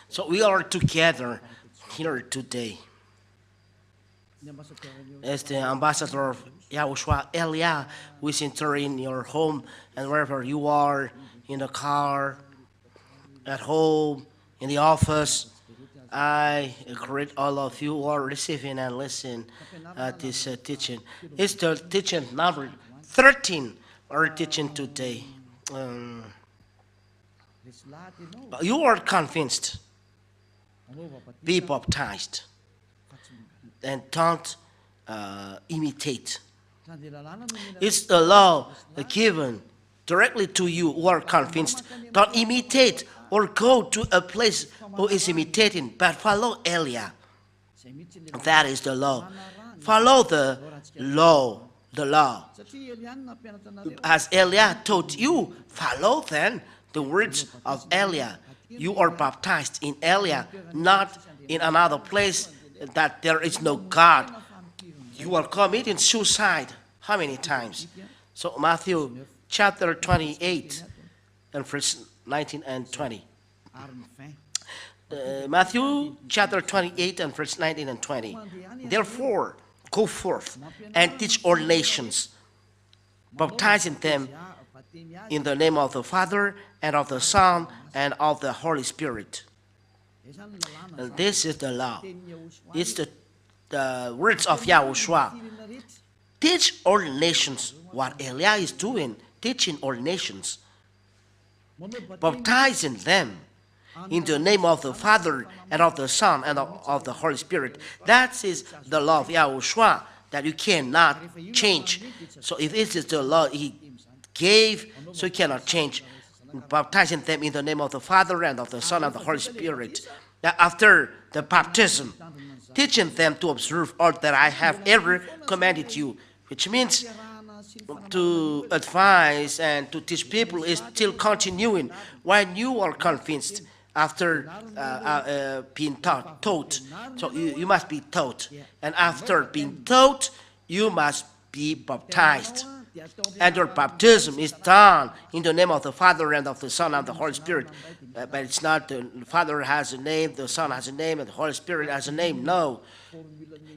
So we are together here today. As the ambassador of Yahushua, Elia, who is entering your home and wherever you are, in the car, at home, in the office. I greet all of you who are receiving and listening at this teaching. It's the teaching number 13, our teaching today. Um, you are convinced, be baptized, and don't imitate. It's the law given directly to you who are convinced. Don't imitate or go to a place who is imitating, but follow Elia. That is the law. Follow the law. The law. As Elia taught you, follow then the words of Elia. You are baptized in Elia, not in another place that there is no God. You are committing suicide. How many times? So Matthew chapter 28 and verse 19 and 20. Matthew chapter 28 and verse 19 and 20. Therefore, go forth and teach all nations, baptizing them in the name of the Father and of the Son and of the Holy Spirit. And this is the law. It's the words of Yahushua. Teach all nations what Elia is doing, teaching all nations, baptizing them in the name of the Father and of the Son and of the Holy Spirit. That is the law of Yahushua that you cannot change. So if this is the law He gave, so you cannot change. Baptizing them in the name of the Father and of the Son and of the Holy Spirit. That after the baptism, teaching them to observe all that I have ever commanded you, which means to advise and to teach people is still continuing when you are convinced after being taught. So you must be taught. And after being taught, you must be baptized. And your baptism is done in the name of the Father and of the Son and the Holy Spirit. But it's not the Father has a name, the Son has a name, and the Holy Spirit has a name. No.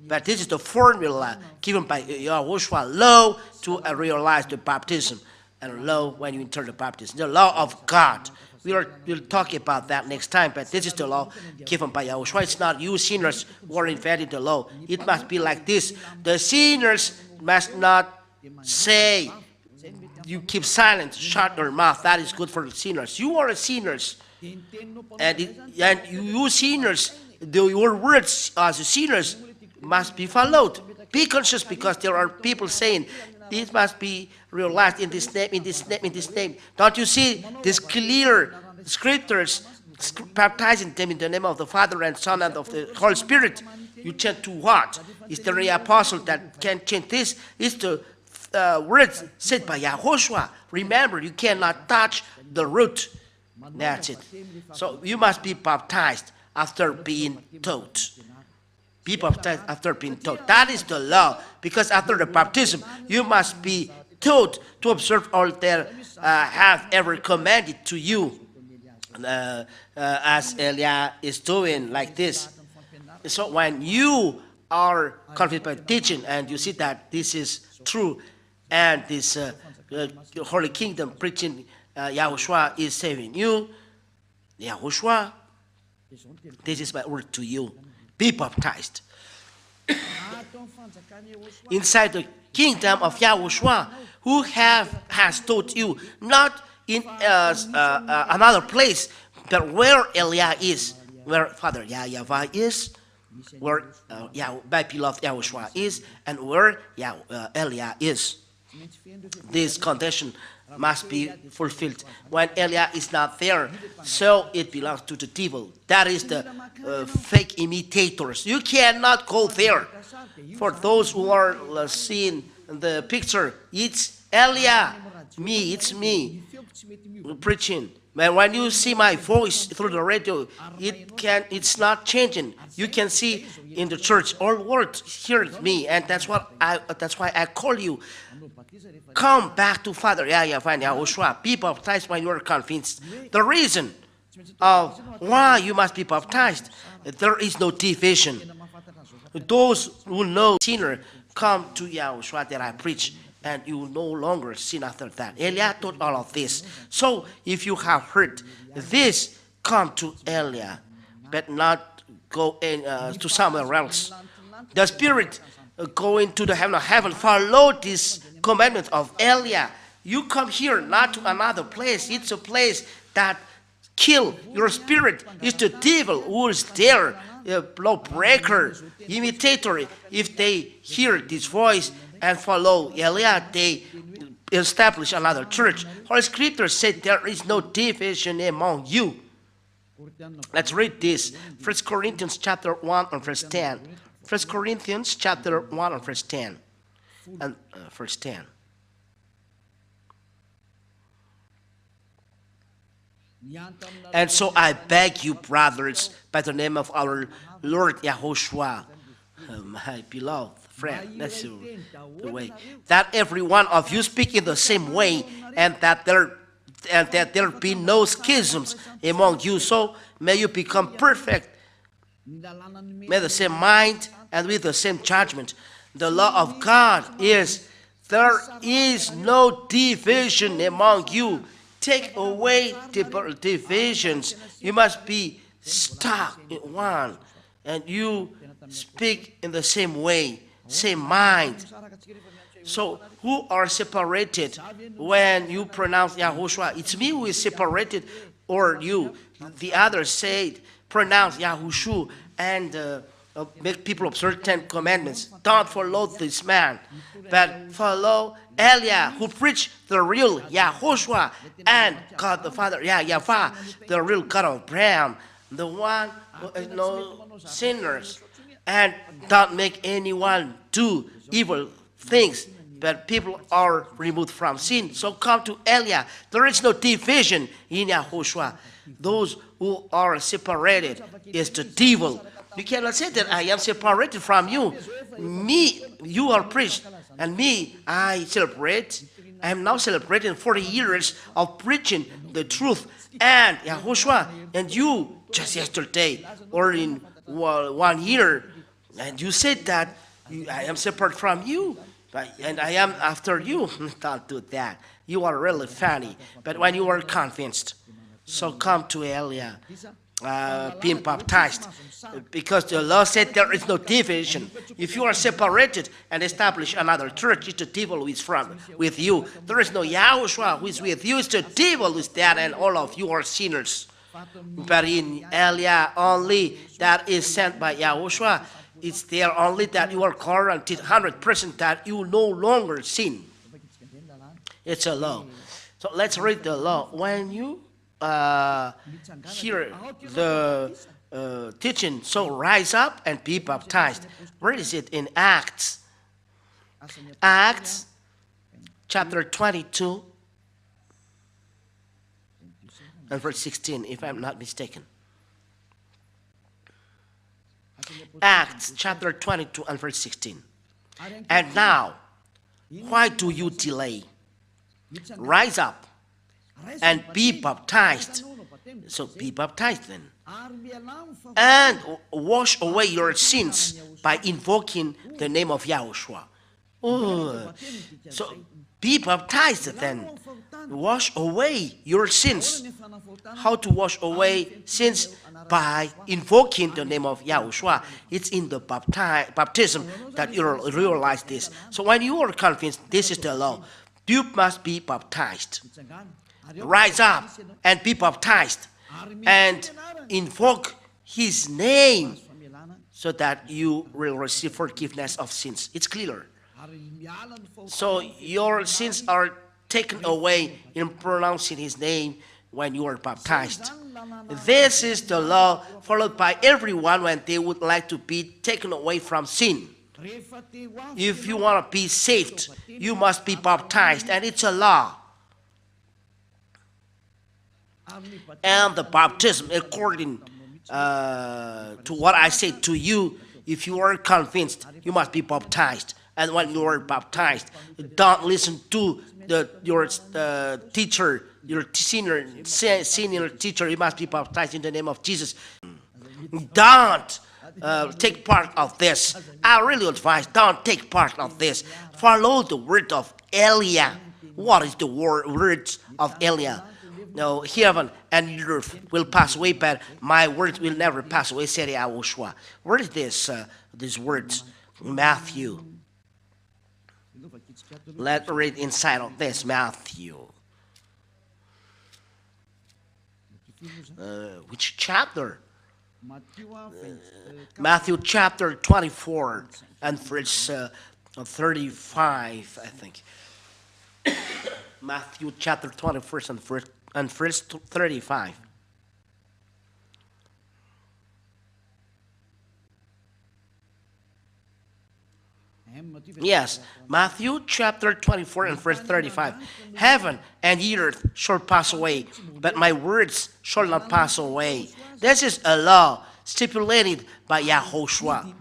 But this is the formula given by YAHOSHUAH, law to realize the baptism. And law when you enter the baptism. The law of God. We'll talk about that next time, but this is the law given by YAHOSHUAH. It's not you sinners who are inventing the law. It must be like this. The sinners must not say, you keep silent, shut your mouth. That is good for the sinners. You are sinners. And you sinners, your words as sinners must be followed. Be conscious because there are people saying, this must be realized in this name, in this name, in this name. Don't you see these clear scriptures baptizing them in the name of the Father and Son and of the Holy Spirit? You change to what? Is there any apostle that can change this? It's the words said by YAHOSHUAH. Remember, you cannot touch the root. That's it. So you must be baptized after being taught. Be baptized after being taught. That is the law. Because after the baptism, you must be taught to observe all that have ever commanded to you. As Elia is doing like this. So when you are convinced by teaching and you see that this is true and this Holy Kingdom preaching YAHOSHUAH is saving you, YAHOSHUAH, this is my word to you. Be baptized. Inside the kingdom of YAHOSHUAH, who has taught you, not in another place, but where Elia is, where Father YAHVAH is, where my beloved YAHOSHUAH is, and where Elia is. This condition must be fulfilled. When Elia is not there, so it belongs to the devil. That is the fake imitators. You cannot go there. For those who are seeing the picture, it's Elia, me, it's me preaching. But when you see my voice through the radio, it's not changing. You can see in the church, all world hears me, and that's why I call you. Come back to Father YAHVAH and YAHOSHUAH. Be baptized when you are convinced. The reason of why you must be baptized. There is no division. Those who know sinner come to YAHOSHUAH that I preach, and you will no longer sin after that. Eliah taught all of this. So if you have heard this, come to Eliah, but not go in, to somewhere else. The Spirit going to the heaven of heaven. Follow this commandment of Eliah. You come here, not to another place. It's a place that kill your spirit. It's the devil who is there, lawbreaker, imitator. If they hear this voice and follow Eliah, they establish another church. Holy Scripture said there is no division among you. Let's read this. 1 Corinthians chapter 1 and verse 10. 1 Corinthians chapter 1 and verse 10. And verse 10. And so I beg you, brothers, by the name of our Lord YAHOSHUAH, my beloved friend, that's the way, that every one of you speak in the same way, and that there be no schisms among you. So may you become perfect, may the same mind and with the same judgment. The law of God is, there is no division among you. Take away divisions. You must be stuck in one, and you speak in the same way, same mind. So who are separated when you pronounce YAHOSHUAH? It's me who is separated, or you. The others say, pronounce YAHOSHUAH and make people observe 10 commandments. Don't follow this man, but follow Eliah, who preached the real YAHOSHUAH and God the Father, YAHVAH, the real God of Abraham, the one who is no sinners, and don't make anyone do evil things, but people are removed from sin. So come to Eliah. There is no division in YAHOSHUAH. Those who are separated is the devil. You cannot say that I am separated from you. Me, you are preached, and me, I celebrate. I am now celebrating 40 years of preaching the truth and YAHOSHUAH, and you just yesterday or in 1 year, and you said that I am separate from you, and I am after you. Don't do that. You are really funny. But when you are convinced, so come to Eliah, being baptized, because the law said there is no division. If you are separated and establish another church, it's the devil who is with you. There is no YAHOSHUAH who is with you. It's the devil who is there, and all of you are sinners. But in Eliah only, that is sent by YAHOSHUAH, it's there only that you are guaranteed 100% that you no longer sin. It's a law. So let's read the law. When you hear the teaching, so rise up and be baptized. Where is it? In Acts. Acts chapter 22 and verse 16, if I'm not mistaken. Acts chapter 22 and verse 16. And now, why do you delay? Rise up and be baptized. So be baptized then. And wash away your sins by invoking the name of YAHOSHUAH. Oh, so be baptized then. Wash away your sins. How to wash away sins? By invoking the name of YAHOSHUAH. It's in the baptism that you realize this. So when you are convinced this is the law, you must be baptized. Rise up and be baptized and invoke his name so that you will receive forgiveness of sins. It's clear. So your sins are taken away in pronouncing his name when you are baptized. This is the law followed by everyone when they would like to be taken away from sin. If you want to be saved, you must be baptized, and it's a law. And the baptism, according to what I said to you, if you are convinced, you must be baptized. And when you are baptized, don't listen to your teacher your senior teacher, you must be baptized in the name of Jesus. Don't take part of this. I really advise, don't take part of this. Follow the word of Eliah. What is the words of Eliah? No, heaven and earth will pass away, but my words will never pass away, said YAHOSHUAH. Where is this? These words? Matthew. Let's read inside of this, Matthew. Which chapter? Matthew chapter 24 and verse 35, I think. Matthew chapter 24 and verse 35. Yes, Matthew chapter 24 and verse 35. Heaven and earth shall pass away, but my words shall not pass away. This is a law stipulated by YAHOSHUAH,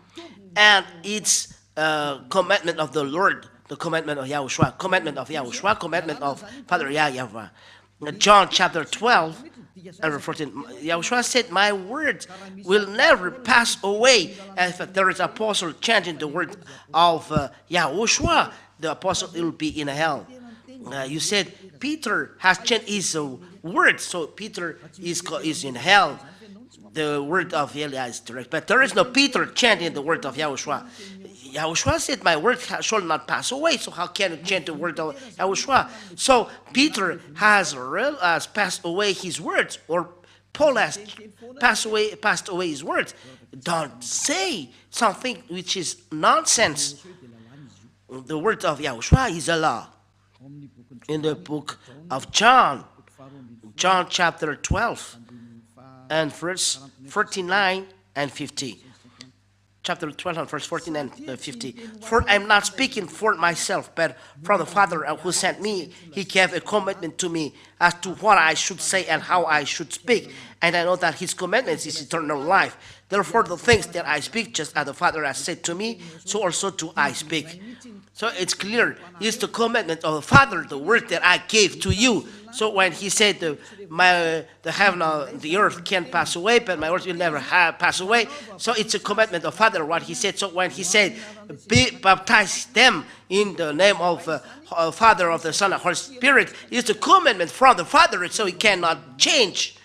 and it's a commandment of the Lord, the commandment of YAHOSHUAH, commandment of YAHOSHUAH, commandment of Father YAHVAH. John chapter 12 and verse 14, YAHOSHUAH said, my words will never pass away. And if there is an apostle changing the word of YAHOSHUAH, the apostle will be in hell. You said Peter has changed his words, so Peter is in hell. The word of Eliah is direct, but there is no Peter chanting the word of YAHOSHUAH. YAHOSHUAH said, my word shall not pass away, so how can you chant the word of YAHOSHUAH? So Peter has passed away his words, or Paul has passed away his words. Don't say something which is nonsense. The word of YAHOSHUAH is a law. In the book of John chapter 12 and verse 49 and 50. Chapter 12 and verse 14 and 50. For I am not speaking for myself, but from the Father who sent me. He gave a commandment to me as to what I should say and how I should speak. And I know that his commandment is eternal life. Therefore the things that I speak, just as the Father has said to me, so also do I speak. So it's clear, it's the commandment of the Father, the word that I gave to you. So when he said the heaven and the earth can pass away, but my words will never pass away. So it's a commandment of Father, what he said. So when he said, baptize them in the name of Father, of the Son, and Holy Spirit, it's a commandment from the Father, so it cannot change.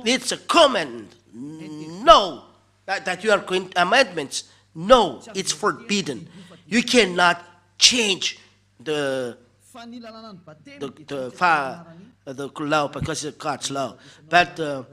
It's a command. No, that you are going amendments. No, it's forbidden. You cannot change the law because it's God's law. But the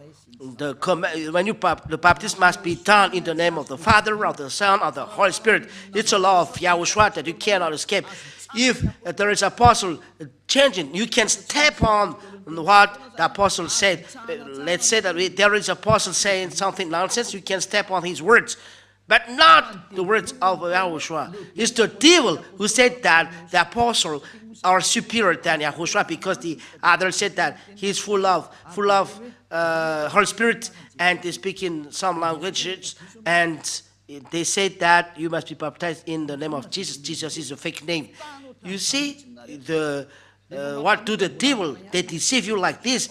baptism must be done in the name of the Father, of the Son, of the Holy Spirit. It's a law of YAHOSHUAH that you cannot escape. If there is an apostle changing, you can step on what the apostle said. Let's say that there is an apostle saying something nonsense, you can step on his words. But not the words of YAHOSHUAH. It's the devil who said that the apostle are superior than YAHOSHUAH because the other said that he's full of Holy Spirit and they speak in some languages, and they said that you must be baptized in the name of Jesus. Jesus is a fake name. You see, what do the devil? They deceive you like this.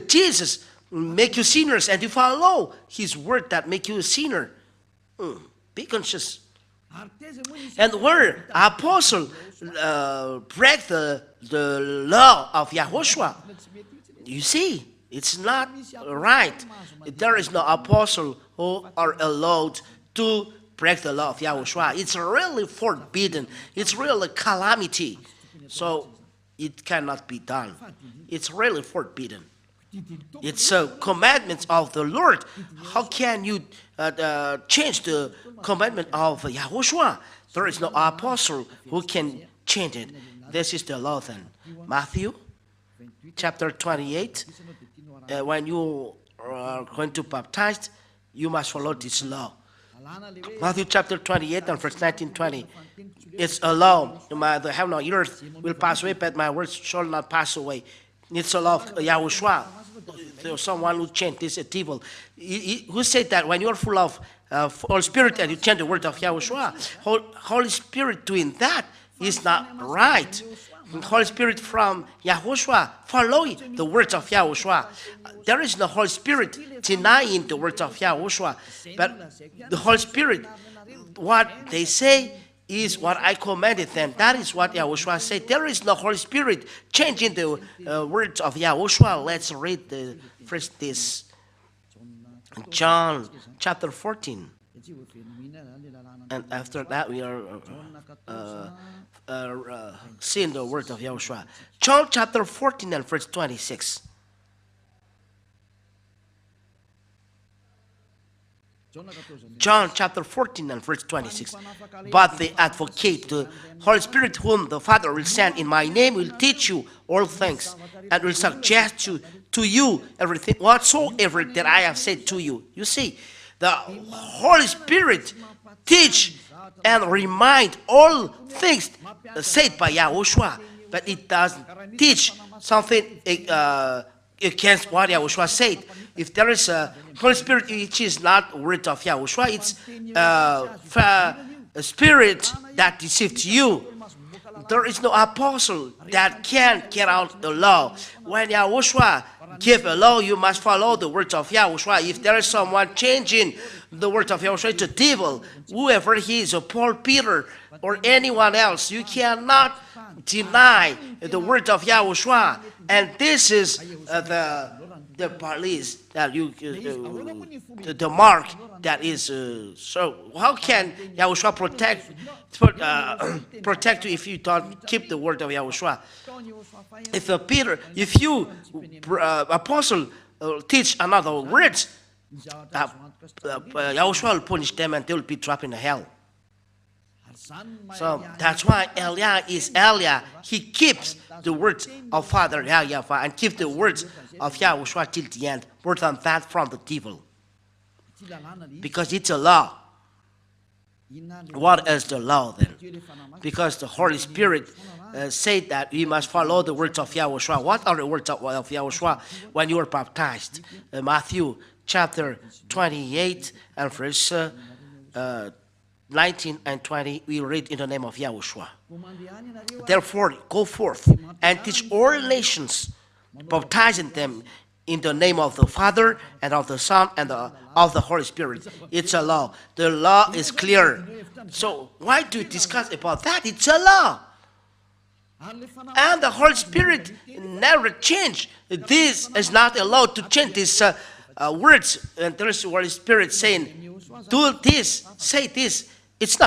Jesus make you sinners, and you follow his word that make you a sinner. Be conscious. And where apostle break the law of YAHOSHUAH, you see, it's not right. There is no apostle who are allowed to break the law of YAHOSHUAH. It's really forbidden. It's really a calamity. So it cannot be done. It's really forbidden. It's a commandment of the Lord. How can you change the commandment of YAHOSHUAH? There is no apostle who can change it. This is the law then. Matthew chapter 28. When you are going to baptize, you must follow this law. Matthew chapter 28 and verse 19-20. It's a law. The heaven and earth will pass away, but my words shall not pass away. It's a law of YAHOSHUAH. There's someone who changed this devil. Who said that when you're full of Holy Spirit and you chant the word of YAHOSHUAH, Holy Spirit doing that is not right. Holy Spirit from YAHOSHUAH following the words of YAHOSHUAH. There is no Holy Spirit denying the words of YAHOSHUAH. But the Holy Spirit, what they say is what I commanded them. That is what YAHOSHUAH said. There is no Holy Spirit changing the words of YAHOSHUAH. Let's read first this. John chapter 14. And after that we are seeing the words of YAHOSHUAH. John chapter 14 and verse 26. John chapter 14 and verse 26. But the advocate, the Holy Spirit, whom the Father will send in my name, will teach you all things and will suggest to you everything whatsoever that I have said to you. You see, the Holy Spirit teach and remind all things said by YAHOSHUAH, but it doesn't teach something against what YAHOSHUAH said. If there is a Holy Spirit which is not word of YAHOSHUAH, it's a spirit that deceived you. There is no apostle that can get out the law. When YAHOSHUAH give a law, you must follow the words of YAHOSHUAH. If there is someone changing the words of YAHOSHUAH, it's a devil. Whoever he is, or Paul, Peter, or anyone else, you cannot deny the words of YAHOSHUAH. And this is the police that you the mark that is so how can YAHOSHUAH protect you if you don't keep the word of YAHOSHUAH? If you apostle teach another words, YAHOSHUAH will punish them and they will be dropped in hell. So that's why Eliah is Eliah. He keeps the words of Father YAHVAH and keeps the words of YAHOSHUAH till the end. More than that from the devil. Because it's a law. What is the law then? Because the Holy Spirit said that we must follow the words of YAHOSHUAH. What are the words of YAHOSHUAH when you are baptized? Matthew chapter 28 and verse 19 and 20, we read in the name of YAHOSHUAH. Therefore, go forth and teach all nations, baptizing them in the name of the Father and of the Son and of the Holy Spirit. It's a law. The law is clear. So why do you discuss about that? It's a law. And the Holy Spirit never changed. This is not allowed to change these words. And there is the Holy Spirit saying, do this, say this. It's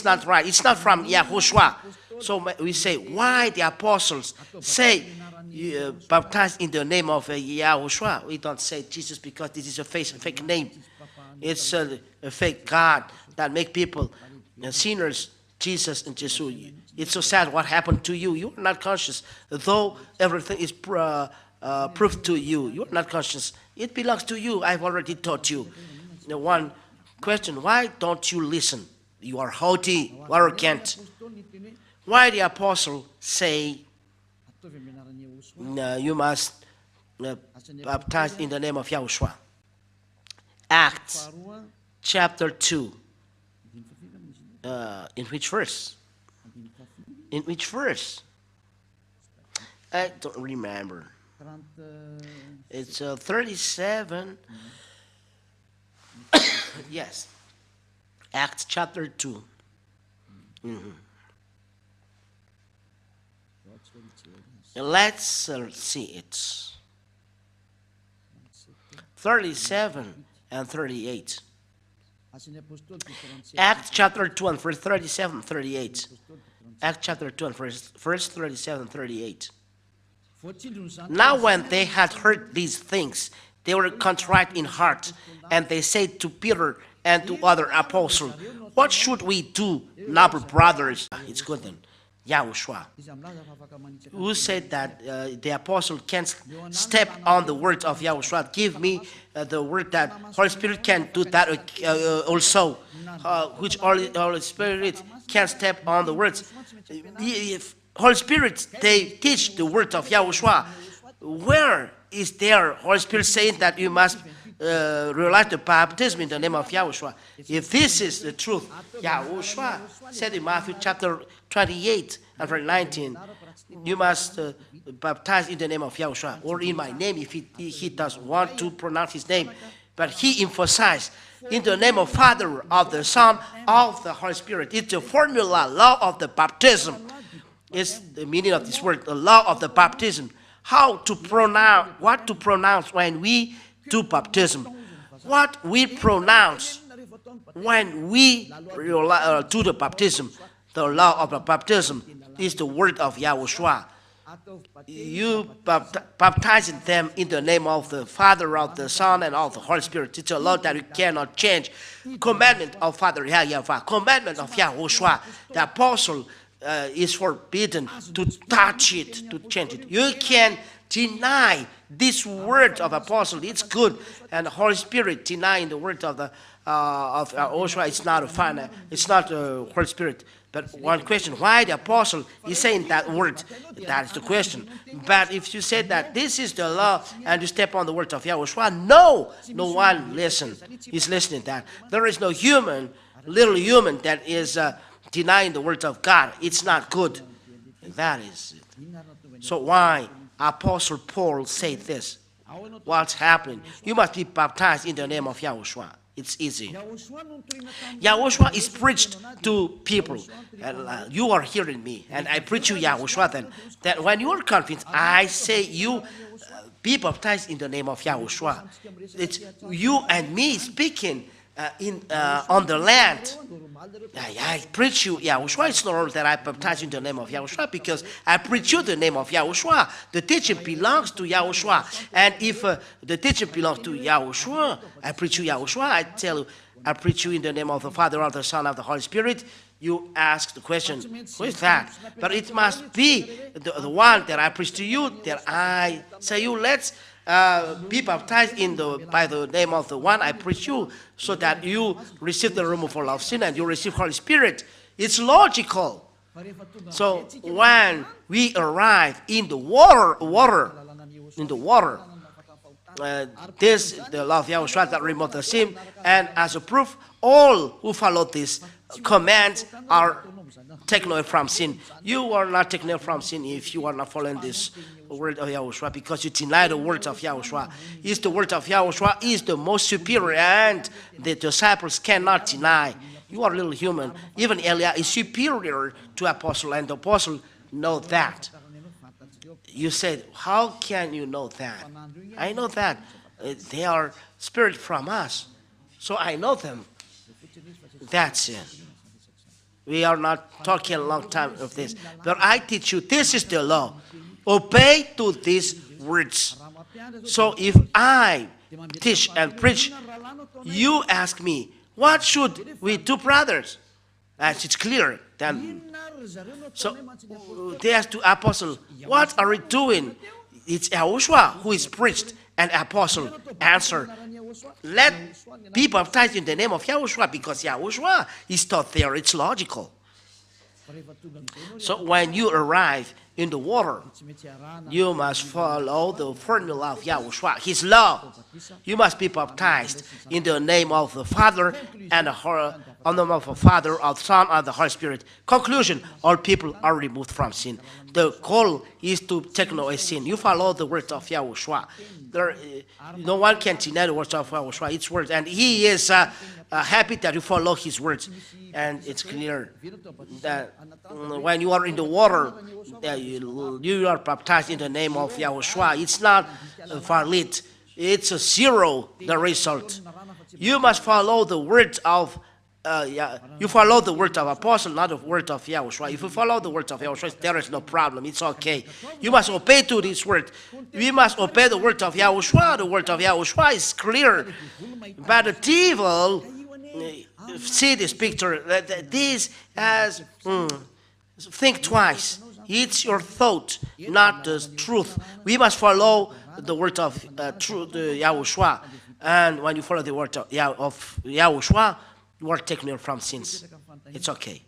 not right. It's not from YAHOSHUAH. So we say, why the apostles say baptized in the name of YAHOSHUAH? We don't say Jesus because this is a fake name. It's a fake God that make people sinners, Jesus and Jesus. It's so sad what happened to you. You're not conscious. Though everything is proved to you, you're not conscious. It belongs to you. I've already taught you. One question, why don't you listen? You are haughty, arrogant. Why the apostle say you must baptize in the name of YAHOSHUAH? Acts chapter 2. In which verse? In which verse? I don't remember. It's 37. Yes. Acts chapter 2. Let's see it. 37 and 38. Acts chapter 2 and verse 37 and 38. Acts chapter 2 and verse 37 and 38. Now when they had heard these things, they were contrite in heart, and they said to Peter and to other apostles, what should we do, noble brothers? It's good then. YAHOSHUAH. Who said that the apostle can't step on the words of YAHOSHUAH? Give me the word that Holy Spirit can do that also. Which Holy Spirit can step on the words. If Holy Spirit, they teach the words of YAHOSHUAH. Where is there Holy Spirit saying that you must realize the baptism in the name of Yahushua. If this is the truth, Yahushua said in Matthew chapter 28 and verse 19, you must baptize in the name of Yahushua, or in my name if he doesn't want to pronounce his name. But he emphasized, in the name of Father, of the Son, of the Holy Spirit. It's the formula, law of the baptism. It's the meaning of this word, the law of the baptism. How to pronounce, what to pronounce when we do baptism. What we pronounce when we do the baptism. The law of the baptism is the word of Yahushua. You baptize them in the name of the Father, of the Son, and of the Holy Spirit. It's a law that you cannot change. Commandment of Father YAHVAH, commandment of Yahushua. The apostle is forbidden to touch it, to change it. You can deny this word of apostle. It's good, and the Holy Spirit denying the word of Yahushua. It's not a fun. It's not the Holy Spirit. But one question, why the apostle is saying that word? That is the question. But if you say that this is the law and you step on the word of Yahushua, no one is listening to that. There is no little human that is denying the word of God. It's not good. That is it. So why Apostle Paul said this? What's happening? You must be baptized in the name of Yahushua. It's easy. Yahushua is preached to people. And you are hearing me. And I preach you Yahushua then. That when you are convinced, I say you be baptized in the name of Yahushua. It's you and me speaking on the land. I preach you Yahushua. It's not that I baptize you in the name of Yahushua, because I preach you the name of Yahushua. The teaching belongs to Yahushua. And if the teaching belongs to Yahushua, I preach you Yahushua. I tell you, I preach you in the name of the Father, of the Son, of the Holy Spirit. You ask the question, who is that? But it must be the one that I preach to you, that I say you, let's be baptized by the name of the one I preach you, so that you receive the removal of sin and you receive Holy Spirit. It's logical. So when we arrive in the water, this is the law of Yahushua that removes the sin, and as a proof, all who follow this command are taken away from sin. You are not taken away from sin if you are not following this word of Yahushua, because you deny the word of Yahushua. Is the word of Yahushua is the most superior, and the disciples cannot deny. You are a little human. Even Eliah is superior to apostle, and the apostle know that. You said, how can you know that? I know that. They are spirit from us. So I know them. That's it. We are not talking a long time of this. But I teach you, this is the law. Obey to these words. So if I teach and preach, you ask me, what should we do, brothers? As it's clear, then. So they ask to apostle, what are we doing? It's Yahushua who is preached, and apostle answer, let be baptized in the name of Yahushua, because Yahushua is taught there. It's logical. So when you arrive in the water, you must follow the formula of Yahushua, his law. You must be baptized in the name of the Father, and on the name of the Father, of the Son, and the Holy Spirit. Conclusion, all people are removed from sin. The goal is to take away sin. You follow the words of Yahushua. No one can deny the words of Yahushua, its words, and he is happy that you follow his words. And it's clear that when you are in the water, you are baptized in the name of Yahushua. It's not valid. It's a zero, the result. You must follow the words of you follow the word of apostle, not the word of Yahushua. If you follow the word of Yahushua, there is no problem. It's okay. You must obey to this word. We must obey the word of Yahushua. The word of Yahushua is clear. But the devil see this picture. This as think twice. It's your thought, not the truth. We must follow the word of truth, Yahushua. And when you follow the word of Yahushua, you are taken from sins. It's okay.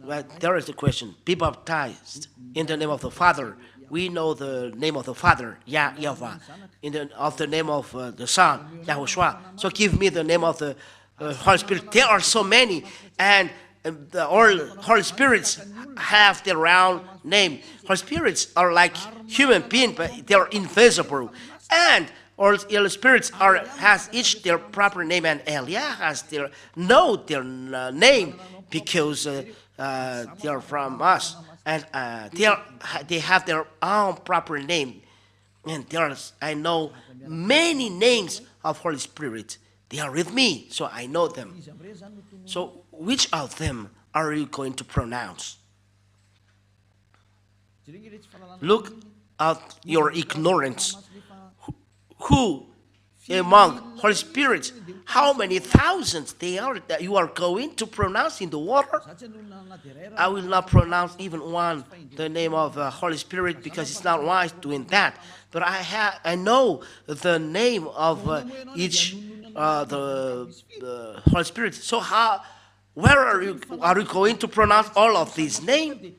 But there is a question. Be baptized in the name of the Father. We know the name of the Father, YAHVAH. Of the name of the Son, YAHOSHUAH. So give me the name of the Holy Spirit. There are so many, and all Holy Spirits have their own name. Holy Spirits are like human beings, but they are invisible. And all Holy Spirits has each their proper name, and Elia has their name because they are from us, and they have their own proper name. And I know many names of Holy Spirit. They are with me, so I know them. So which of them are you going to pronounce? Look at your ignorance. Who among Holy Spirits, how many thousands they are that you are going to pronounce in the water? I will not pronounce even one, the name of Holy Spirit, because it's not wise doing that. But I know the name of each the Holy Spirit. So where are you going to pronounce all of these names?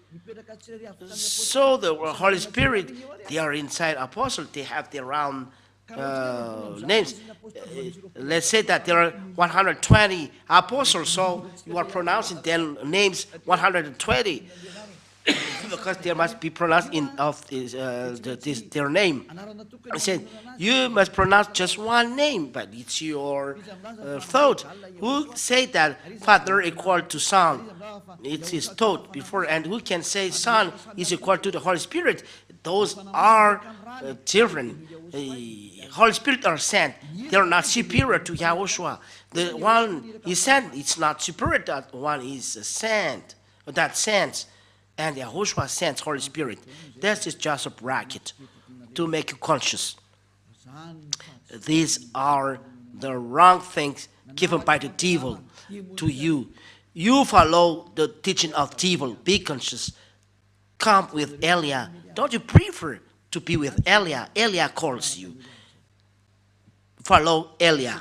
So the Holy Spirit, they are inside apostles. They have their own names. Let's say that there are 120 apostles, so you are pronouncing their names 120 because they must be pronounced their name. I said you must pronounce just one name, but it's your thought. Who say that Father equal to Son? It's his thought before, and who can say Son is equal to the Holy Spirit? Those are different. Holy Spirit are sent. They are not superior to YAHOSHUAH. The one he sent, it's not superior. That one is sent. That sends. And YAHOSHUAH sends Holy Spirit. This is just a bracket to make you conscious. These are the wrong things given by the devil to you. You follow the teaching of devil. Be conscious. Come with Elia. Don't you prefer to be with Elia? Elia calls you. Follow Elia.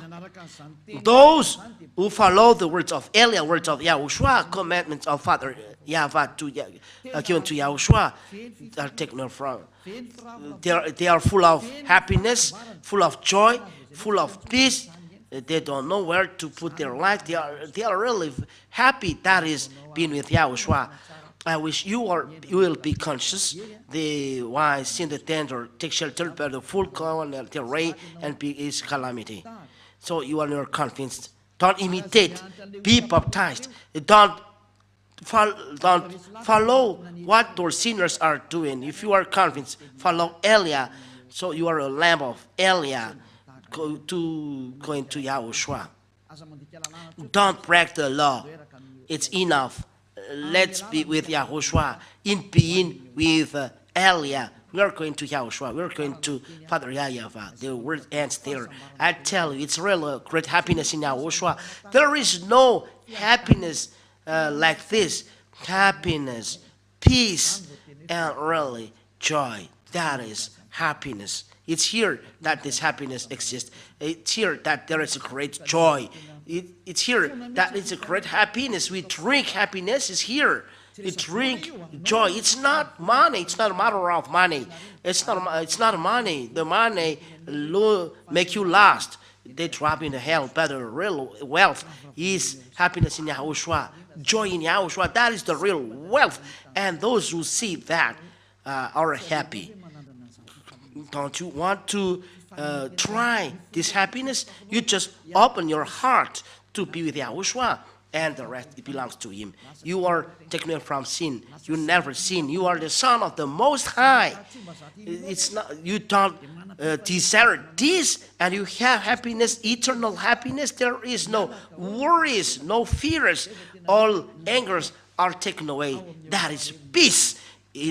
Those who follow the words of Elia, words of YAHOSHUAH, commandments of Father YAHVAH given to YAHOSHUAH, are taken from. They are full of happiness, full of joy, full of peace. They don't know where to put their life. They are really happy. That is being with YAHOSHUAH. I wish you will be conscious. The wise sin the tender take shelter by the full the ray and be his calamity. So you are not convinced. Don't imitate. Be baptized. Don't follow what those sinners are doing. If you are convinced, follow Elia. So you are a lamb of Elia going to YAHOSHUAH. Don't break the law. It's enough. Let's be with YAHOSHUAH in being with Elia. We are going to YAHOSHUAH. We are going to Father YAHVAH. The word ends there. I tell you, it's really great happiness in YAHOSHUAH. There is no happiness like this. Happiness, peace, and really joy. That is happiness. It's here that this happiness exists. It's here that there is a great joy. It's here that it's a great happiness. We drink happiness is here. We drink joy. It's not money. It's not a matter of money. It's not money. The money make you lost. They drop in the hell. But the real wealth is happiness in YAHOSHUAH. Joy in YAHOSHUAH. That is the real wealth. And those who see that are happy. Don't you want to try this happiness? You just open your heart to be with YAHOSHUAH, and the rest it belongs to Him. You are taken from sin. You never sin. You are the Son of the Most High. It's not. You don't desire this, and you have happiness, eternal happiness. There is no worries, no fears. All angers are taken away. That is peace.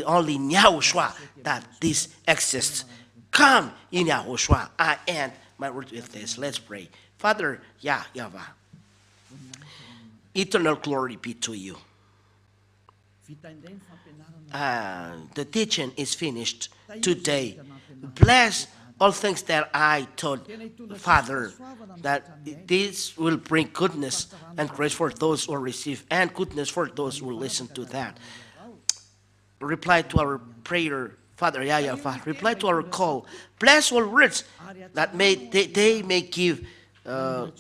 Only in YAHOSHUAH that this exists. Come in YAHOSHUAH. I end my word with this. Let's pray. Father YAHVAH, eternal glory be to you. The teaching is finished today. Bless all things that I told Father, that this will bring goodness and grace for those who receive, and goodness for those who listen to that. Reply to our prayer, Father YAHVAH, reply to our call. Bless all words that they may give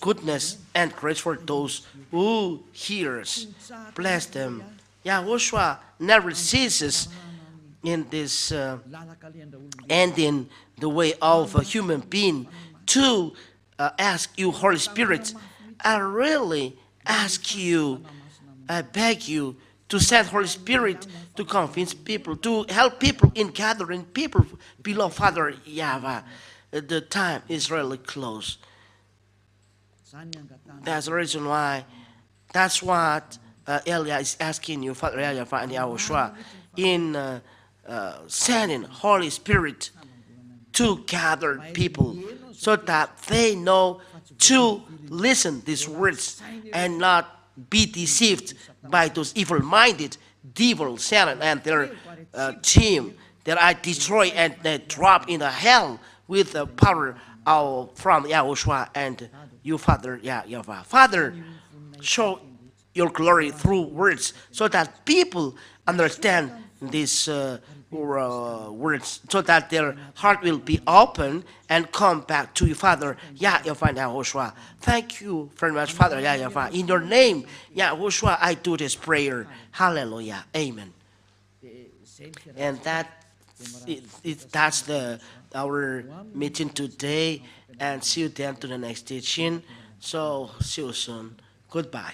goodness and grace for those who hears. Bless them. YAHOSHUAH never ceases in this and in the way of a human being to ask you, Holy Spirit, I really ask you, I beg you to send Holy Spirit to convince people, to help people in gathering people below Father YAHVAH. The time is really close. That's the reason why, that's what Elia is asking you, Father YAHVAH and YAHOSHUAH, in sending Holy Spirit to gather people so that they know to listen these words and not be deceived by those evil-minded devil, Satan, and their team that I destroy and they drop in the hell with the power from YAHOSHUAH and you, Father YAHVAH. Father, show your glory through words so that people understand these words, so that their heart will be open and come back to you, Father YAHVAH and YAHOSHUAH. Thank you very much, Father YAHVAH. In your name, YAHOSHUAH, I do this prayer. Hallelujah. Amen. And that's our meeting today. And see you then to the next teaching. So see you soon. Goodbye.